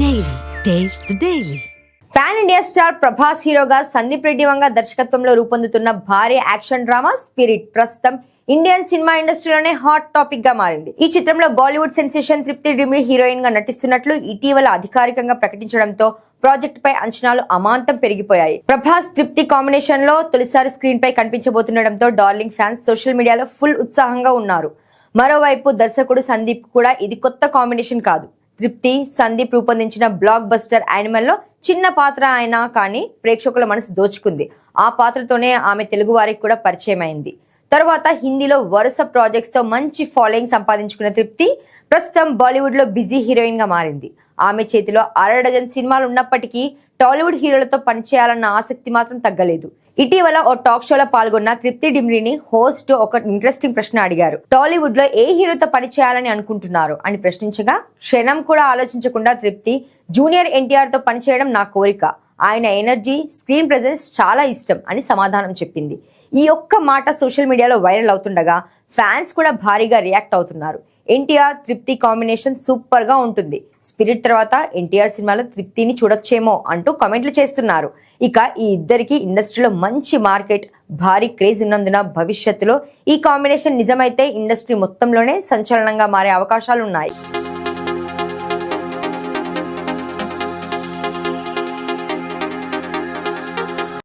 Daily. Taste the Daily. Pan India star Prabhas హీరోగా సందీప్ రెడ్డి వంగ దర్శకత్వంలో రూపొందుతున్న భారీ యాక్షన్ డ్రామా స్పిరిట్ ప్రస్తుతం ఇండియన్ సినిమా ఇండస్ట్రీలోనే హాట్ టాపిక్ గా మారింది. ఈ చిత్రంలో బాలీవుడ్ సెన్సేషన్ తృప్తి డిమ్రీ హీరోయిన్ గా నటిస్తున్నట్లు ఇటీవల అధికారికంగా ప్రకటించడంతో ప్రాజెక్ట్ పై అంచనాలు అమాంతం పెరిగిపోయాయి. ప్రభాస్ తృప్తి కాంబినేషన్ లో తొలిసారి స్క్రీన్ పై కనిపించబోతుండటంతో డార్లింగ్ ఫ్యాన్స్ సోషల్ మీడియాలో ఫుల్ ఉత్సాహంగా ఉన్నారు. మరోవైపు దర్శకుడు సందీప్ కూడా ఇది కొత్త కాంబినేషన్ కాదు. తృప్తి సందీప్ రూపొందించిన బ్లాక్ బస్టర్ యానిమల్ లో చిన్న పాత్ర అయినా కానీ ప్రేక్షకుల మనసు దోచుకుంది. ఆ పాత్రతోనే ఆమె తెలుగు వారికి కూడా పరిచయం అయింది. తర్వాత హిందీలో వరుస ప్రాజెక్ట్స్ తో మంచి ఫాలోయింగ్ సంపాదించుకున్న తృప్తి ప్రస్తుతం బాలీవుడ్ లో బిజీ హీరోయిన్ గా మారింది. ఆమె చేతిలో 6 డజన్ సినిమాలు ఉన్నప్పటికీ టాలీవుడ్ హీరోలతో పనిచేయాలన్న ఆసక్తి మాత్రం తగ్గలేదు. ఇటీవల ఓ టాక్ షోలో పాల్గొన్న తృప్తి డిమ్రీని హోస్ట్ ఒక ఇంట్రెస్టింగ్ ప్రశ్న అడిగారు. టాలీవుడ్ లో ఏ హీరోతో పనిచేయాలని అనుకుంటున్నారు అని ప్రశ్నించగా క్షణం కూడా ఆలోచించకుండా తృప్తి జూనియర్ ఎన్టీఆర్ తో పనిచేయడం నా కోరిక, ఆయన ఎనర్జీ స్క్రీన్ ప్రెజెన్స్ చాలా ఇష్టం అని సమాధానం చెప్పింది. ఈ ఒక్క మాట సోషల్ మీడియాలో వైరల్ అవుతుండగా ఫ్యాన్స్ కూడా భారీగా రియాక్ట్ అవుతున్నారు. ఎన్టీఆర్ తృప్తి కాంబినేషన్ సూపర్ గా ఉంటుంది, స్పిరిట్ తర్వాత ఎన్టీఆర్ సినిమాలో తృప్తిని చూడొచ్చేమో అంటూ కామెంట్లు చేస్తున్నారు. ఇక ఈ ఇద్దరికి ఇండస్ట్రీలో మంచి మార్కెట్, భారీ క్రేజ్ ఉన్నందున భవిష్యత్తులో ఈ కాంబినేషన్ నిజమైతే ఇండస్ట్రీ మొత్తంలోనే సంచలనంగా మారే అవకాశాలున్నాయి.